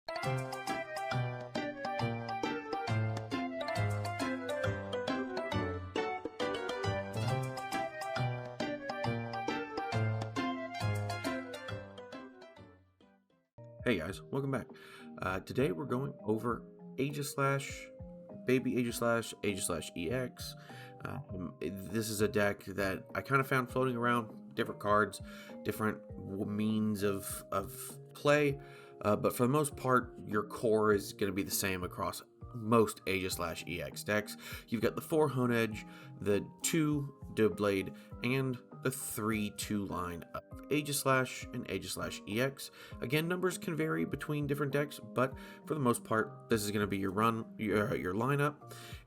Hey guys, welcome back. Today we're going over Aegislash, Baby Aegislash, Aegislash EX. This is a deck that I kind of found floating around, different cards, different means of play, but for the most part, your core is going to be the same across most Aegislash EX decks. You've got the 4 Honedge, the 2 Doublade, and the 3-2 line of Aegislash and Aegislash EX. Again, numbers can vary between different decks, but for the most part, this is going to be your lineup.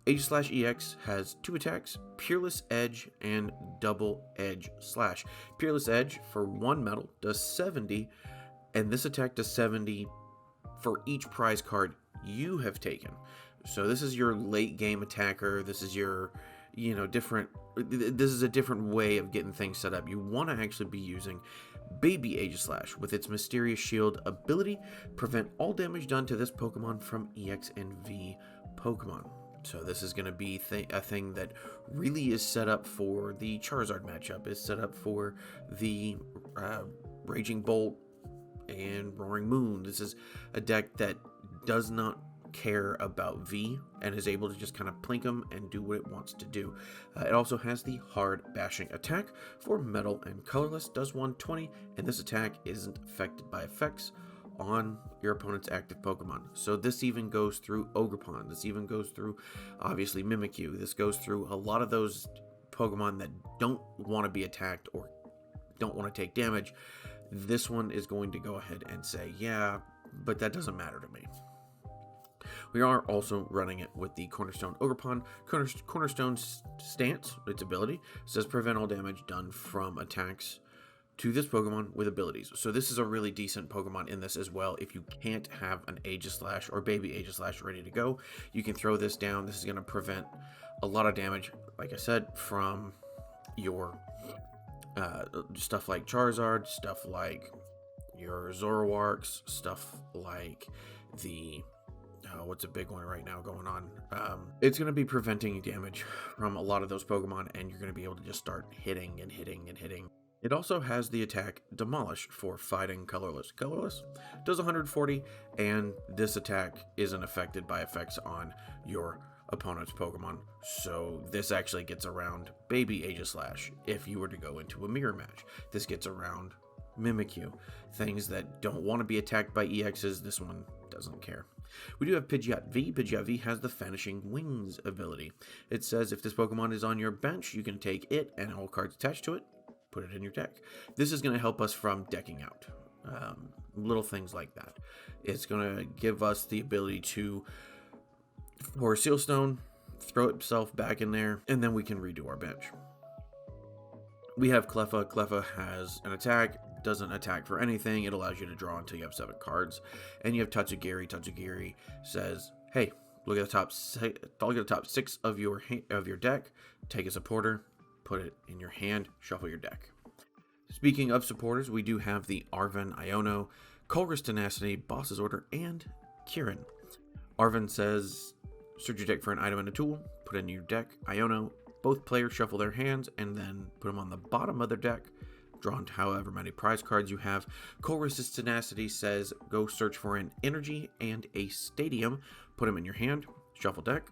Aegislash EX has 2 attacks, Peerless Edge and Double Edge Slash. Peerless Edge for 1 metal does 70, and this attack does 70 for each prize card you have taken. So this is your late game attacker. This is your this is a different way of getting things set up. You want to actually be using Baby Aegislash with its Mysterious Shield ability, prevent all damage done to this Pokemon from EX and V Pokemon. So this is going to be a thing that really is set up for the Charizard matchup, is set up for the Raging Bolt and Roaring Moon. This is a deck that does not care about V and is able to just kind of plink them and do what it wants to do. It also has the hard bashing attack for metal and colorless, does 120, and this attack isn't affected by effects on your opponent's active Pokemon. So this even goes through Ogerpon, this even goes through obviously Mimikyu, this goes through a lot of those Pokemon that don't want to be attacked or don't want to take damage. This one is going to go ahead and say, yeah, but that doesn't matter to me. We are also running it with the Cornerstone Ogerpon. Cornerstone's stance, its ability, says prevent all damage done from attacks to this Pokemon with abilities. So this is a really decent Pokemon in this as well. If you can't have an Aegislash or Baby Aegislash ready to go, you can throw this down. This is going to prevent a lot of damage, like I said, from your stuff like Charizard, stuff like your Zoroarks, stuff like the what's a big one right now going on? It's going to be preventing damage from a lot of those Pokemon, and you're going to be able to just start hitting and hitting and hitting. It also has the attack Demolish for fighting colorless. Colorless does 140, and this attack isn't affected by effects on your opponent's Pokemon. So this actually gets around Baby Aegislash if you were to go into a mirror match. This gets around Mimikyu. Things that don't want to be attacked by EXs, this one doesn't care. We do have Pidgeot V. Pidgeot V has the Vanishing Wings ability. It says if this Pokemon is on your bench, you can take it and all cards attached to it, put it in your deck. This is going to help us from decking out. Little things like that. It's going to give us the ability to, for Sealstone, throw itself back in there, and then we can redo our bench. We have Cleffa. Cleffa has an attack, doesn't attack for anything. It allows you to draw until you have 7 cards. And you have Tatsugiri. Tatsugiri says, hey, look at the top 6 of your deck, take a supporter, put it in your hand, shuffle your deck. Speaking of supporters, we do have the Arven, Iono, Colress, Tenacity, Boss's Order, and Kieran. Arven says, search your deck for an item and a tool, put it in your deck. Iono, both players shuffle their hands and then put them on the bottom of their deck. Drawn however many prize cards you have. Colress's Tenacity says go search for an energy and a stadium, put them in your hand, shuffle deck.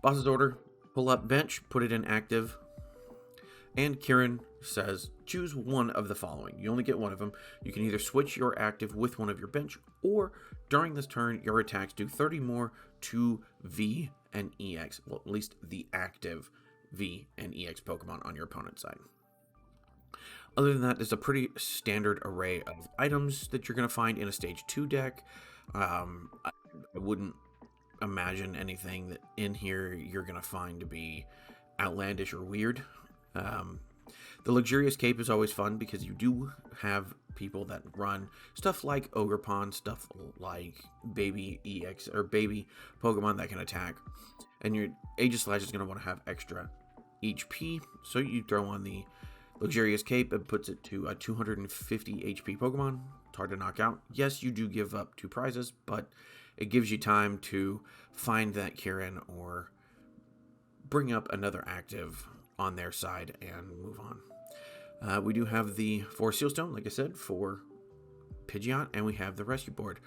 Boss's Order, pull up bench, put it in active. And Kieran says choose one of the following. You only get one of them. You can either switch your active with one of your bench, or during this turn your attacks do 30 more to V and EX, well, at least the active V and EX Pokemon on your opponent's side. Other than that, there's a pretty standard array of items that you're going to find in a Stage 2 deck. I wouldn't imagine anything that in here you're going to find to be outlandish or weird. The Luxurious Cape is always fun because you do have people that run stuff like Ogerpon, stuff like Baby EX or Baby Pokemon that can attack. And your Aegislash is going to want to have extra HP, so you throw on the Luxurious Cape, it puts it to a 250 HP Pokemon, hard to knock out. Yes, you do give up 2 prizes, but it gives you time to find that Kieran or bring up another active on their side and move on. We do have the 4 Sealstone, like I said, for Pidgeot, and we have the Rescue Board.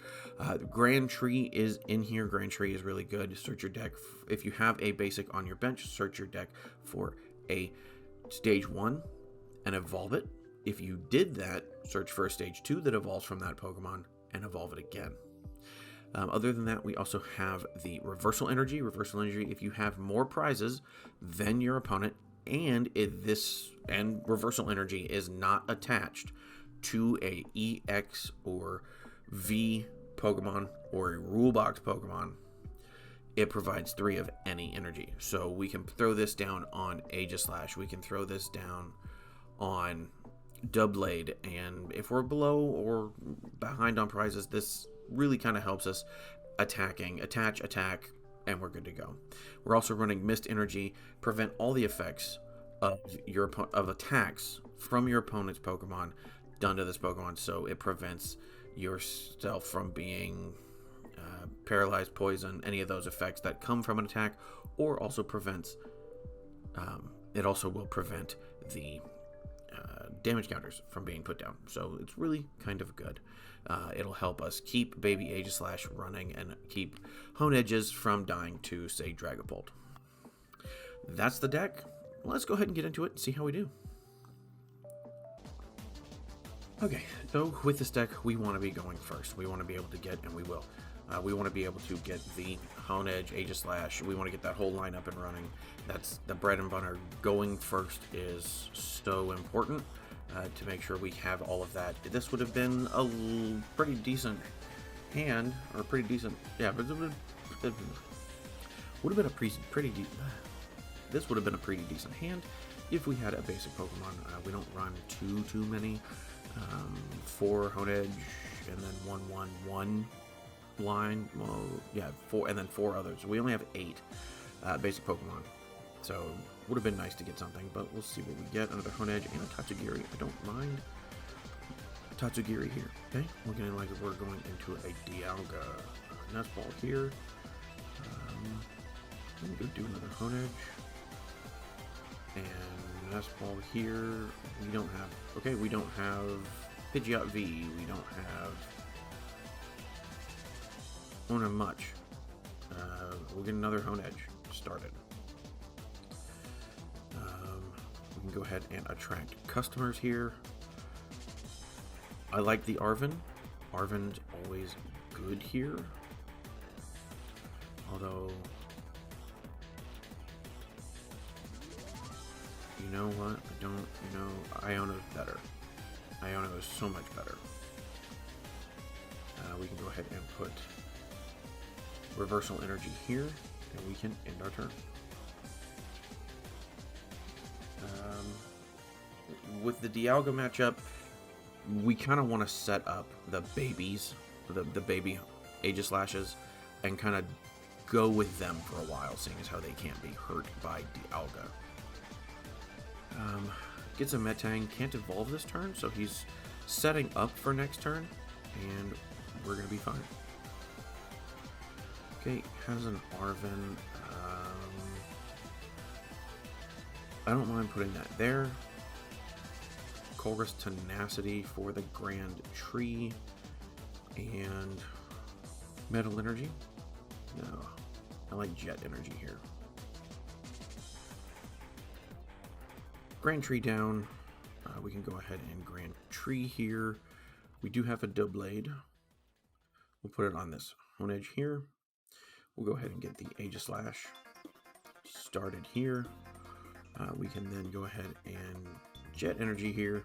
Grand Tree is in here. Grand Tree is really good. Search your deck. If you have a basic on your bench, search your deck for a Stage 1 and evolve it. If you did that, search for a Stage 2 that evolves from that Pokemon and evolve it again. Other than that, we also have the Reversal Energy. Reversal Energy, if you have more prizes than your opponent, and Reversal Energy is not attached to a EX or V Pokemon or a Rule Box Pokemon, it provides 3 of any energy. So we can throw this down on Aegislash. We can throw this down on Doublade, and if we're below or behind on prizes, this really kind of helps us attack, and we're good to go. We're also running Mist Energy, prevent all the effects of attacks from your opponent's Pokemon done to this Pokemon, so it prevents yourself from being paralyzed, poison, any of those effects that come from an attack, or also prevents, it also will prevent the damage counters from being put down. So it's really kind of good. It'll help us keep Baby Aegislash running and keep Honedges from dying to, say, Dragapult. That's the deck. Let's go ahead and get into it and see how we do. Okay, so with this deck, we want to be going first. We want to be able to get, and we will, we want to be able to get the Honedge, Aegislash. We want to get that whole line up and running. That's the bread and butter. Going first is so important to make sure we have all of that. This would have been a pretty decent hand, or pretty decent, yeah, but it would have been a pretty this would have been a pretty decent hand if we had a basic Pokemon. We don't run too many. 4 Honedge, and then 1/1/1 line. Well, yeah, 4, and then 4 others. We only have 8 basic Pokemon, so would have been nice to get something, but we'll see what we get. Another Honedge and a Tatsugiri. I don't mind Tatsugiri here. Okay, looking like we're going into a Dialga. Nest Ball here. Let me go do another Honedge. And Nest Ball here. We don't have. Okay, we don't have Pidgeot V. We don't have much. We'll get another Honedge started. We can go ahead and attract customers here. I like the Arven. Arven's always good here. Although, you know what? Iono's better. Iono is so much better. We can go ahead and put Reversal Energy here, and we can end our turn. With the Dialga matchup, we kind of want to set up the babies, the baby Aegislashes, and kind of go with them for a while, seeing as how they can't be hurt by Dialga. Gets a Metang, can't evolve this turn, so he's setting up for next turn, and we're going to be fine. Okay, has an Arven. I don't mind putting that there. Colress Tenacity for the Grand Tree, and Metal Energy. No, I like Jet Energy here. Grand Tree down. We can go ahead and Grand Tree here. We do have a Doublade. We'll put it on this Honedge here. We'll go ahead and get the Aegislash started here. We can then go ahead and Jet Energy here.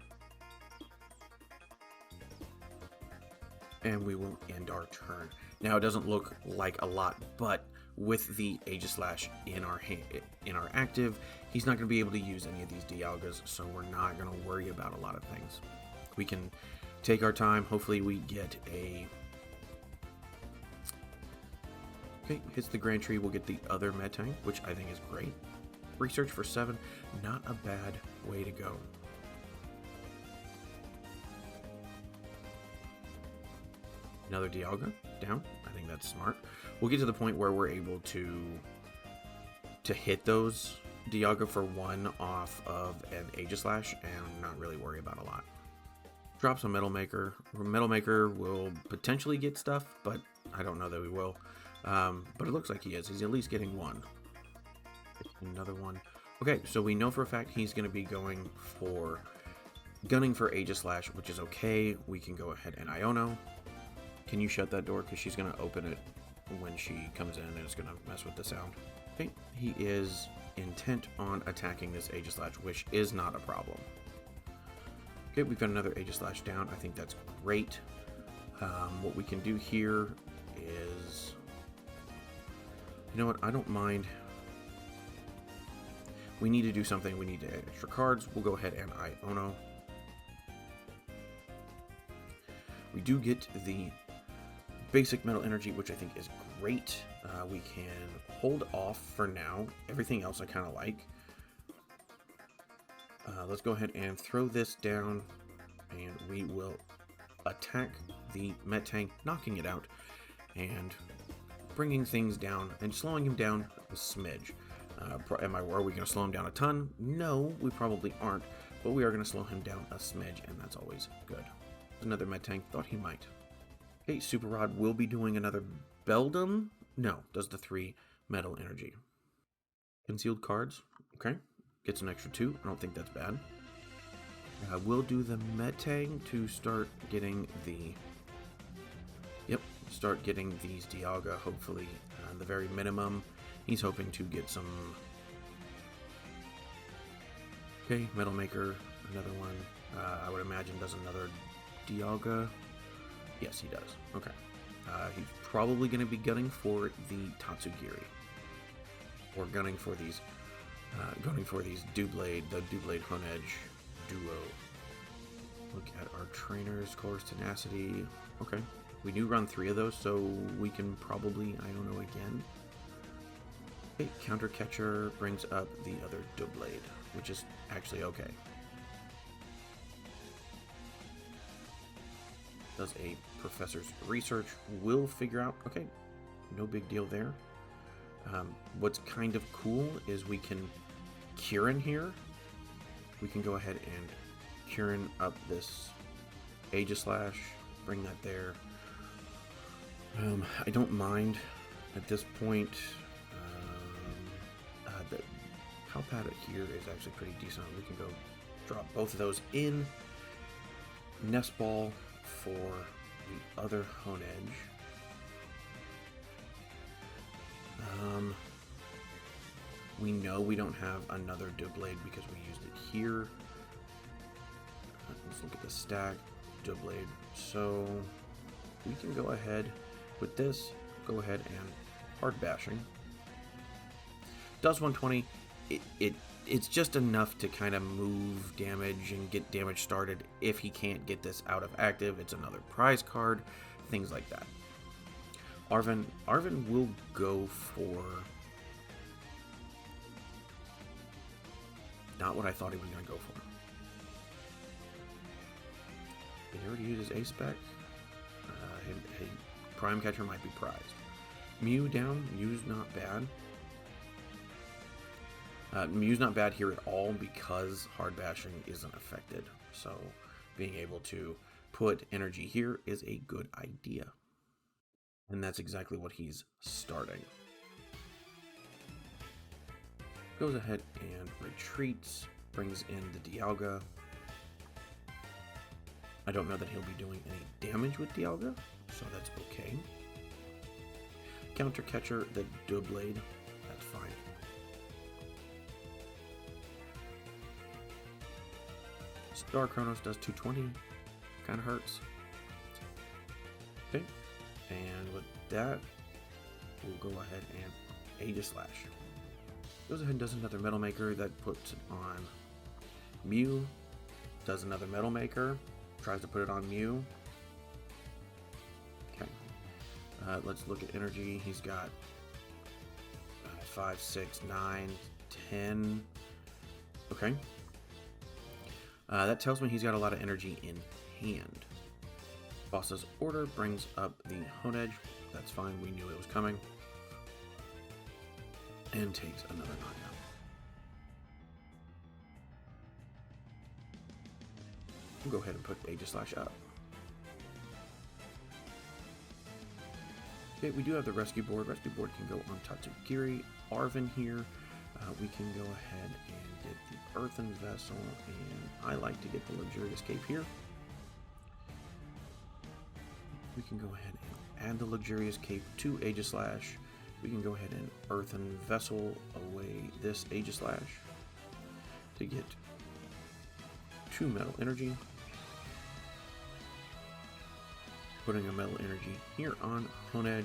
And we will end our turn. Now, it doesn't look like a lot, but with the Aegislash in our active, he's not going to be able to use any of these Dialgas, so we're not going to worry about a lot of things. We can take our time. Hopefully we get a... Okay, hits the Grand Tree. We'll get the other Metang, which I think is great. Research for 7, not a bad way to go. another Dialga down. I think that's smart. We'll get to the point where we're able to hit those Dialga for one off of an Aegislash and not really worry about a lot. Drops a Metal Maker. Metal Maker will potentially get stuff, but I don't know that we will. But it looks like he is. He's at least getting one. Another one. Okay, so we know for a fact he's going to be gunning for Aegislash, which is okay. We can go ahead and Iono. Can you shut that door? Because she's going to open it when she comes in and it's going to mess with the sound. Okay, he is intent on attacking this Aegislash, which is not a problem. Okay, we've got another Aegislash down. I think that's great. What we can do here is... You know what? I don't mind. We need to do something. We need to add extra cards. We'll go ahead and Iono. We do get the basic Metal Energy, which I think is great. We can hold off for now. Everything else I kind of like. Let's go ahead and throw this down, and we will attack the Metang, knocking it out, and bringing things down, and slowing him down a smidge. Are we going to slow him down a ton? No, we probably aren't, but we are going to slow him down a smidge, and that's always good. Another Metang, thought he might. Okay, Super Rod will be doing another Beldum. No, does the 3 Metal Energy. Concealed cards, okay. Gets an extra 2. I don't think that's bad. We'll do the Metang to start getting the... Yep, start getting these Dialga, hopefully. The very minimum. He's hoping to get some... Okay, Metal Maker, another one. I would imagine does another Dialga. Yes, he does. Okay. He's probably going to be gunning for the Tatsugiri. Or gunning for these Doublade, the Doublade Honedge duo. Look at our trainers, Colress, Tenacity. Okay, we do run 3 of those, so we can probably, I don't know, again. Okay, Counter Catcher brings up the other Doublade, which is actually okay. Does a professor's research, will figure out, okay, no big deal there. What's kind of cool is we can Kieran here. We can go ahead and Kieran up this Aegislash, bring that there. I don't mind at this point. The Pal Pad here is actually pretty decent. We can go drop both of those in. Nest Ball for the other Honedge. We know we don't have another Doublade because we used it here. Let's look at the stack. Doublade. So we can go ahead with this. Go ahead and hard bashing. Does 120. It's just enough to kind of move damage and get damage started. If he can't get this out of active, it's another prize card. Things like that. Arven will go for not what I thought he was going to go for. Did he already use his ace spec? Prime Catcher might be prized. Mew down. Mew's not bad. Mew's not bad here at all because hard bashing isn't affected. So being able to put energy here is a good idea. And that's exactly what he's starting. Goes ahead and retreats, brings in the Dialga. I don't know that he'll be doing any damage with Dialga, so that's okay. Counter Catcher, the Doublade, that's fine. Star Chronos does 220, kind of hurts. Okay, and with that, we'll go ahead and Aegislash. Goes ahead and does another Metal Maker that puts it on Mew. Does another Metal Maker. Tries to put it on Mew. Okay. Let's look at energy. He's got 5, 6, 9, 10. Okay. That tells me he's got a lot of energy in hand. Boss's order brings up the Honedge. That's fine, we knew it was coming. And takes another knockout. We'll go ahead and put Aegislash up. Okay, we do have the Rescue Board. Rescue Board can go on Tatsugiri. Arven here. We can go ahead and get the Earthen Vessel, and I like to get the Luxurious Cape here. We can go ahead and add the Luxurious Cape to Aegislash. We can go ahead and Earthen Vessel away this Aegislash to get 2 Metal Energy. Putting a Metal Energy here on Honedge.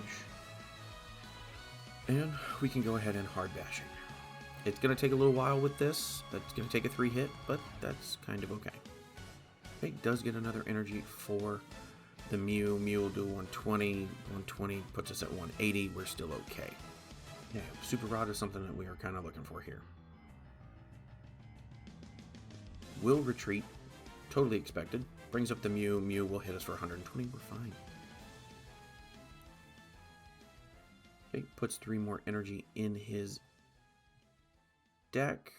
And we can go ahead and Hard Bashing. It's going to take a little while with this. That's going to take a 3-hit, but that's kind of okay. It does get another energy for the Mew. Mew will do 120. 120 puts us at 180. We're still okay. Yeah, Super Rod is something that we are kind of looking for here. Will retreat. Totally expected. Brings up the Mew. Mew will hit us for 120. We're fine. Okay, puts 3 more energy in his deck.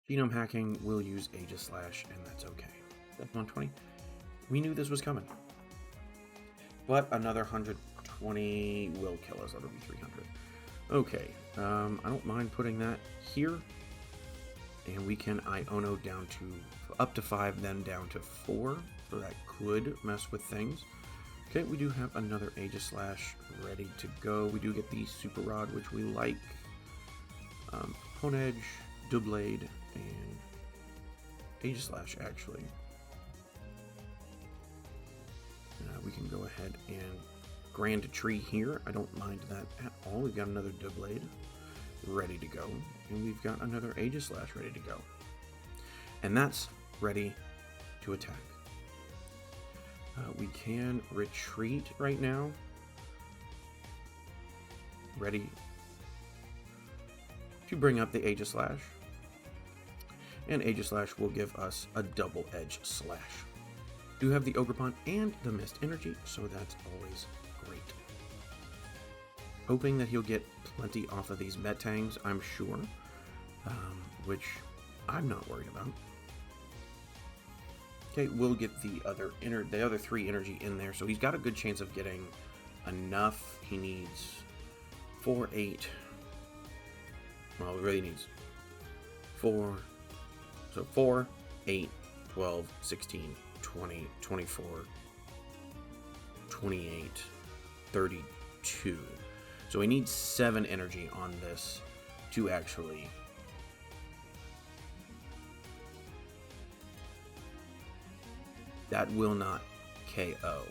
Genome hacking will use Aegislash, and that's okay. That's 120. We knew this was coming. But another 120 will kill us. That'll be 300. Okay, I don't mind putting that here. And we can Iono down to up to 5, then down to 4. So that could mess with things. Okay, we do have another Aegislash ready to go. We do get the Super Rod, which we like. Honedge, Doublade, and Aegislash, actually. We can go ahead and Grand Tree here. I don't mind that at all. We've got another Doublade ready to go. And we've got another Aegislash ready to go. And that's ready to attack. We can retreat right now. Ready to bring up the Aegislash. And Aegislash will give us a double edge slash. Do have the Ogerpon and the Mist Energy, so that's always great. Hoping that he'll get plenty off of these Metangs, I'm sure, which I'm not worried about. Okay, we'll get the other 3 energy in there, so he's got a good chance of getting enough. He needs 4, 8. Well, he really needs 4. So 4, 8, 12, 16, 20, 24, 28, 32. So he needs 7 energy on this to actually that will not KO.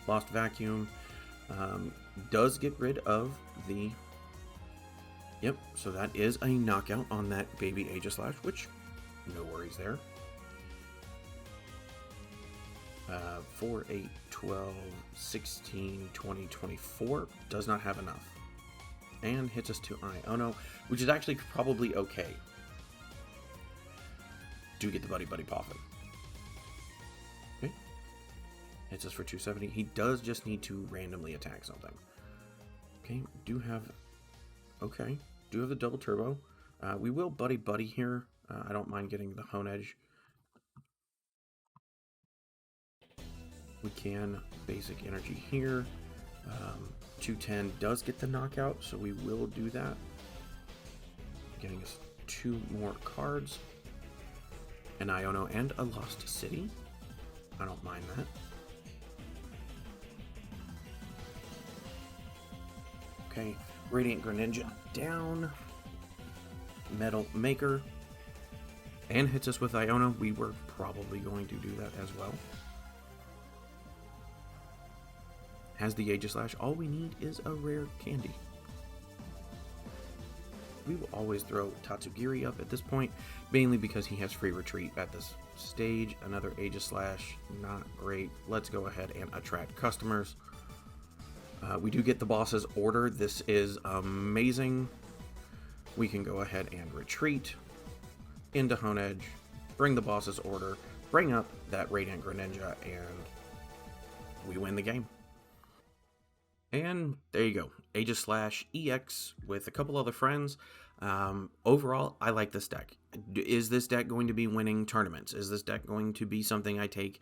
Lost Vacuum does get rid of the... Yep, so that is a knockout on that baby Aegislash, which, no worries there. 4, 8, 12, 16, 20, 24. Does not have enough. And hits us to Iono, which is actually probably okay. Do get the Buddy-Buddy Poffin. Okay. Hits us for 270. He does just need to randomly attack something. Okay, do have... Okay, do have the double turbo. We will Buddy-Buddy here. I don't mind getting the Honedge. We can basic energy here. 210 does get the knockout, so we will do that. Getting us 2 more cards. An Iono and a Lost City. I don't mind that. Okay, Radiant Greninja down. Metal Maker. And hits us with Iono. We were probably going to do that as well. Has the Aegislash. All we need is a Rare Candy. We will always throw Tatsugiri up at this point, mainly because he has free retreat at this stage. Another Aegislash, not great. Let's go ahead and attract customers. We do get the boss's order. This is amazing. We can go ahead and retreat into Honedge, bring the boss's order, bring up that Radiant Greninja, and we win the game. And there you go, Aegislash EX with a couple other friends. Overall, I like this deck. Is this deck going to be winning tournaments? Is this deck going to be something I take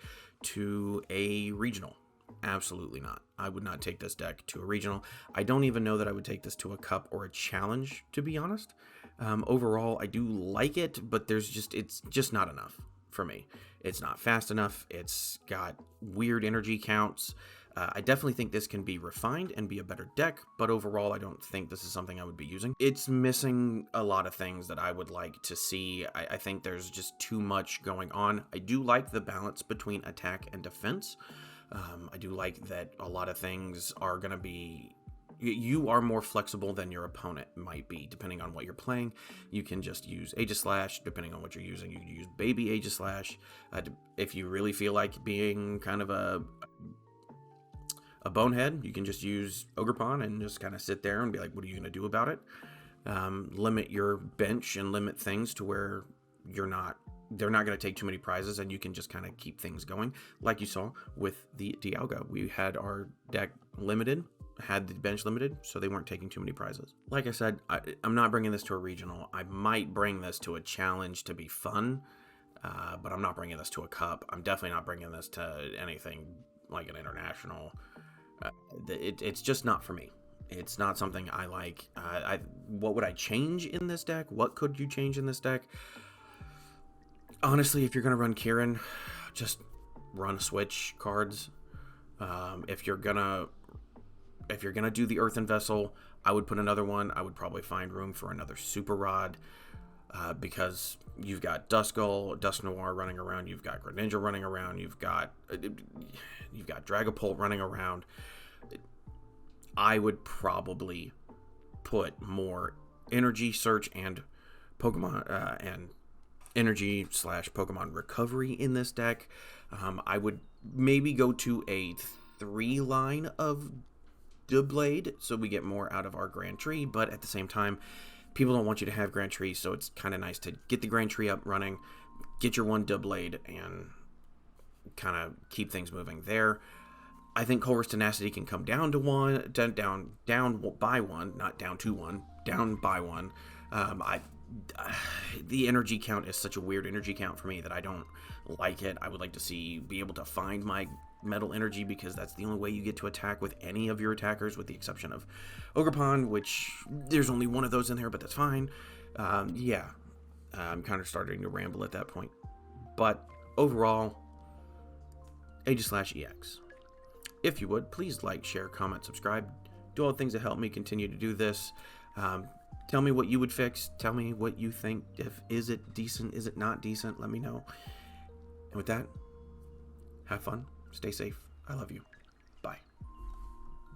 to a regional? Absolutely not. I would not take this deck to a regional. I don't even know that I would take this to a cup or a challenge, to be honest. Overall, I do like it, but it's just not enough for me. It's not fast enough. It's got weird energy counts. I definitely think this can be refined and be a better deck, but overall, I don't think this is something I would be using. It's missing a lot of things that I would like to see. I think there's just too much going on. I do like the balance between attack and defense. I do like that a lot of things are going to be... You are more flexible than your opponent might be, depending on what you're playing. You can just use Aegislash, depending on what you're using. You can use Baby Aegislash. If you really feel like being kind of a bonehead, you can just use Ogerpon and just kind of sit there and be like, what are you going to do about it? Limit your bench and limit things to where they're not going to take too many prizes, and you can just kind of keep things going. Like you saw with the Dialga, we had our deck limited, had the bench limited, so they weren't taking too many prizes. Like I said, I'm not bringing this to a regional. I might bring this to a challenge to be fun, but I'm not bringing this to a cup. I'm definitely not bringing this to anything like an international. It's just not for me. It's not something I like. What would I change in this deck? What could you change in this deck? Honestly, if you're going to run Kieran, just run switch cards. If you're gonna do the Earthen Vessel, I would put another one. I would probably find room for another Super Rod, because you've got Dusknoir running around, you've got Greninja running around, you've got Dragapult running around. I would probably put more energy search and Pokemon and energy / Pokemon recovery in this deck. I would maybe go to a 3-line of Doublade so we get more out of our Grand Tree, but at the same time, people don't want you to have Grand Tree, so it's kind of nice to get the Grand Tree up running, get your one Doublade, and kind of keep things moving there. I think Colress Tenacity can come down to one, down by one, not down to one, down by one. The energy count is such a weird energy count for me that I don't like it. I would like to be able to find my metal energy, because that's the only way you get to attack with any of your attackers, with the exception of Ogerpon, which there's only one of those in there, but that's fine. Yeah, I'm kind of starting to ramble at that point. But overall, Aegislash EX. If you would, please like, share, comment, subscribe. Do all the things that help me continue to do this. Tell me what you would fix. Tell me what you think. Is it decent? Is it not decent? Let me know. And with that, have fun. Stay safe. I love you.